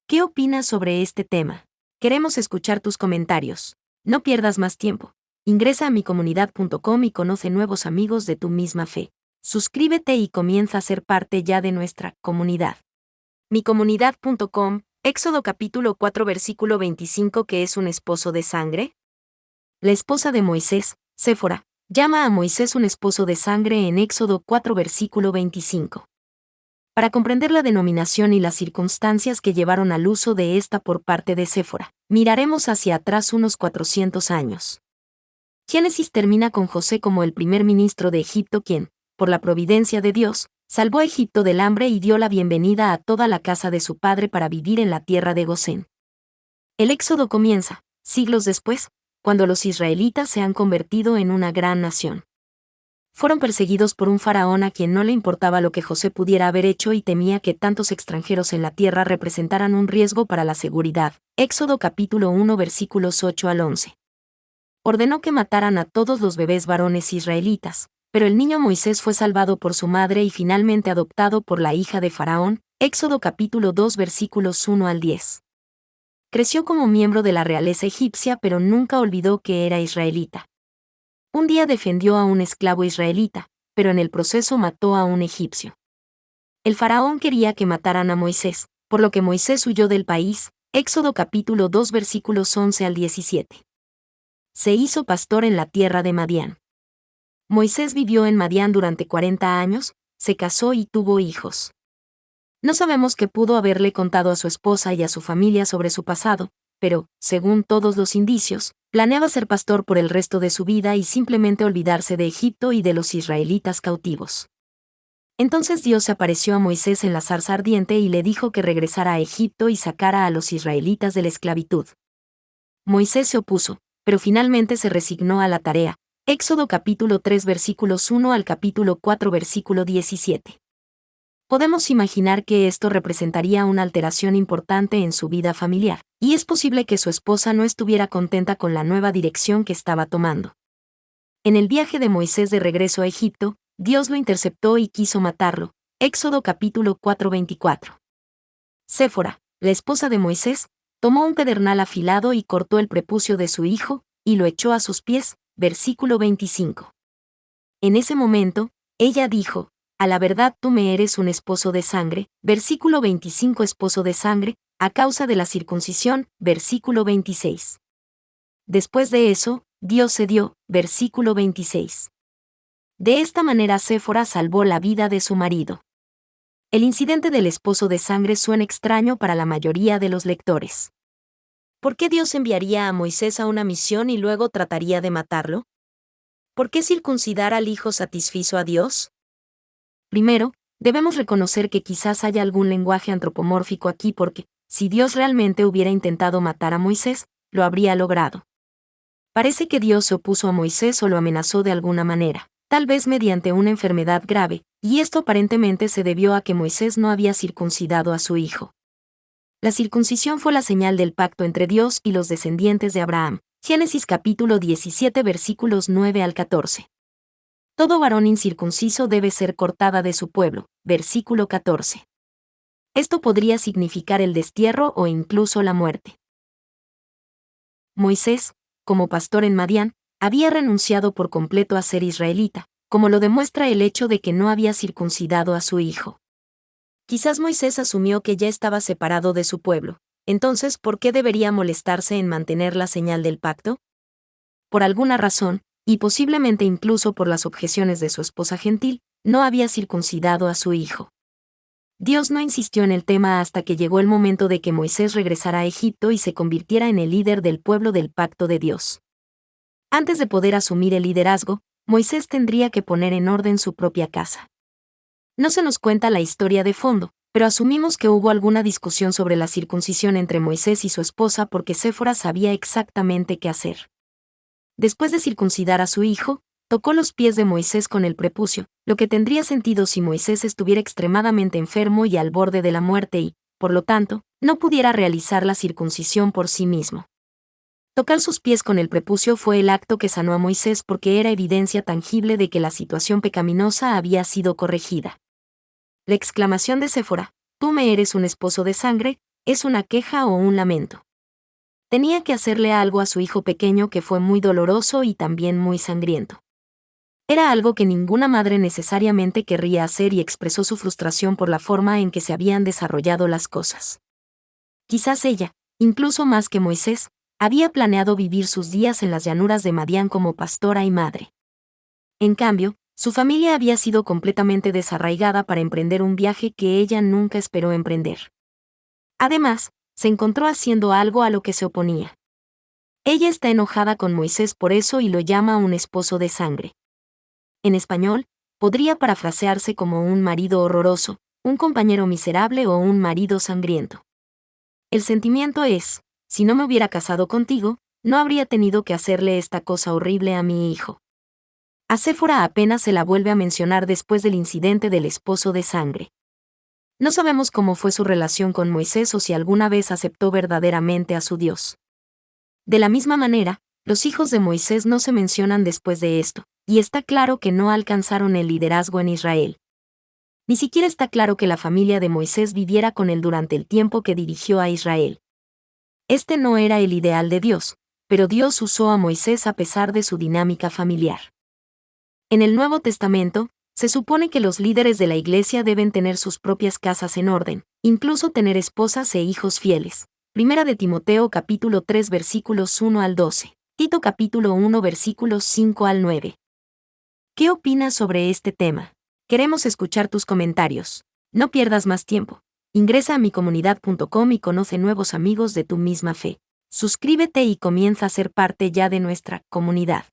¿Qué opinas sobre este tema? Queremos escuchar tus comentarios. No pierdas más tiempo. Ingresa a micomunidad.com y conoce nuevos amigos de tu misma fe. Suscríbete y comienza a ser parte ya de nuestra comunidad. Micomunidad.com, Éxodo capítulo 4 versículo 25. ¿Qué es un esposo de sangre? La esposa de Moisés, Séfora, llama a Moisés un esposo de sangre en Éxodo 4 versículo 25. Para comprender la denominación y las circunstancias que llevaron al uso de esta por parte de Séfora, miraremos hacia atrás unos 400 años. Génesis termina con José como el primer ministro de Egipto quien, por la providencia de Dios, salvó a Egipto del hambre y dio la bienvenida a toda la casa de su padre para vivir en la tierra de Gosén. El éxodo comienza, siglos después, cuando los israelitas se han convertido en una gran nación. Fueron perseguidos por un faraón a quien no le importaba lo que José pudiera haber hecho y temía que tantos extranjeros en la tierra representaran un riesgo para la seguridad. Éxodo capítulo 1 versículos 8 al 11. Ordenó que mataran a todos los bebés varones israelitas, pero el niño Moisés fue salvado por su madre y finalmente adoptado por la hija de Faraón. Éxodo capítulo 2 versículos 1 al 10. Creció como miembro de la realeza egipcia pero nunca olvidó que era israelita. Un día defendió a un esclavo israelita, pero en el proceso mató a un egipcio. El faraón quería que mataran a Moisés, por lo que Moisés huyó del país. Éxodo capítulo 2 versículos 11 al 17. Se hizo pastor en la tierra de Madián. Moisés vivió en Madián durante 40 años, se casó y tuvo hijos. No sabemos qué pudo haberle contado a su esposa y a su familia sobre su pasado, pero, según todos los indicios, planeaba ser pastor por el resto de su vida y simplemente olvidarse de Egipto y de los israelitas cautivos. Entonces Dios se apareció a Moisés en la zarza ardiente y le dijo que regresara a Egipto y sacara a los israelitas de la esclavitud. Moisés se opuso, pero finalmente se resignó a la tarea. Éxodo capítulo 3 versículos 1 al capítulo 4 versículo 17. Podemos imaginar que esto representaría una alteración importante en su vida familiar, y es posible que su esposa no estuviera contenta con la nueva dirección que estaba tomando. En el viaje de Moisés de regreso a Egipto, Dios lo interceptó y quiso matarlo. Éxodo capítulo 4 24. Séfora, la esposa de Moisés, tomó un pedernal afilado y cortó el prepucio de su hijo, y lo echó a sus pies. Versículo 25. En ese momento, ella dijo: a la verdad tú me eres un esposo de sangre. Versículo 25. Esposo de sangre, a causa de la circuncisión. Versículo 26. Después de eso, Dios cedió. Versículo 26. De esta manera Séfora salvó la vida de su marido. El incidente del esposo de sangre suena extraño para la mayoría de los lectores. ¿Por qué Dios enviaría a Moisés a una misión y luego trataría de matarlo? ¿Por qué circuncidar al hijo satisfizo a Dios? Primero, debemos reconocer que quizás haya algún lenguaje antropomórfico aquí porque, si Dios realmente hubiera intentado matar a Moisés, lo habría logrado. Parece que Dios se opuso a Moisés o lo amenazó de alguna manera, tal vez mediante una enfermedad grave, y esto aparentemente se debió a que Moisés no había circuncidado a su hijo. La circuncisión fue la señal del pacto entre Dios y los descendientes de Abraham. Génesis capítulo 17 versículos 9 al 14. Todo varón incircunciso debe ser cortada de su pueblo. Versículo 14. Esto podría significar el destierro o incluso la muerte. Moisés, como pastor en Madián, había renunciado por completo a ser israelita, como lo demuestra el hecho de que no había circuncidado a su hijo. Quizás Moisés asumió que ya estaba separado de su pueblo. Entonces, ¿por qué debería molestarse en mantener la señal del pacto? Por alguna razón, y posiblemente incluso por las objeciones de su esposa gentil, no había circuncidado a su hijo. Dios no insistió en el tema hasta que llegó el momento de que Moisés regresara a Egipto y se convirtiera en el líder del pueblo del pacto de Dios. Antes de poder asumir el liderazgo, Moisés tendría que poner en orden su propia casa. No se nos cuenta la historia de fondo, pero asumimos que hubo alguna discusión sobre la circuncisión entre Moisés y su esposa porque Séfora sabía exactamente qué hacer. Después de circuncidar a su hijo, tocó los pies de Moisés con el prepucio, lo que tendría sentido si Moisés estuviera extremadamente enfermo y al borde de la muerte y, por lo tanto, no pudiera realizar la circuncisión por sí mismo. Tocar sus pies con el prepucio fue el acto que sanó a Moisés porque era evidencia tangible de que la situación pecaminosa había sido corregida. La exclamación de Séfora, «Tú me eres un esposo de sangre», es una queja o un lamento. Tenía que hacerle algo a su hijo pequeño que fue muy doloroso y también muy sangriento. Era algo que ninguna madre necesariamente querría hacer y expresó su frustración por la forma en que se habían desarrollado las cosas. Quizás ella, incluso más que Moisés, había planeado vivir sus días en las llanuras de Madián como pastora y madre. En cambio, su familia había sido completamente desarraigada para emprender un viaje que ella nunca esperó emprender. Además, se encontró haciendo algo a lo que se oponía. Ella está enojada con Moisés por eso y lo llama un esposo de sangre. En español, podría parafrasearse como un marido horroroso, un compañero miserable o un marido sangriento. El sentimiento es, si no me hubiera casado contigo, no habría tenido que hacerle esta cosa horrible a mi hijo. A Séfora apenas se la vuelve a mencionar después del incidente del esposo de sangre. No sabemos cómo fue su relación con Moisés o si alguna vez aceptó verdaderamente a su Dios. De la misma manera, los hijos de Moisés no se mencionan después de esto, y está claro que no alcanzaron el liderazgo en Israel. Ni siquiera está claro que la familia de Moisés viviera con él durante el tiempo que dirigió a Israel. Este no era el ideal de Dios, pero Dios usó a Moisés a pesar de su dinámica familiar. En el Nuevo Testamento, se supone que los líderes de la Iglesia deben tener sus propias casas en orden, incluso tener esposas e hijos fieles. Primera de Timoteo capítulo 3 versículos 1 al 12. Tito capítulo 1 versículos 5 al 9. ¿Qué opinas sobre este tema? Queremos escuchar tus comentarios. No pierdas más tiempo. Ingresa a micomunidad.com y conoce nuevos amigos de tu misma fe. Suscríbete y comienza a ser parte ya de nuestra comunidad.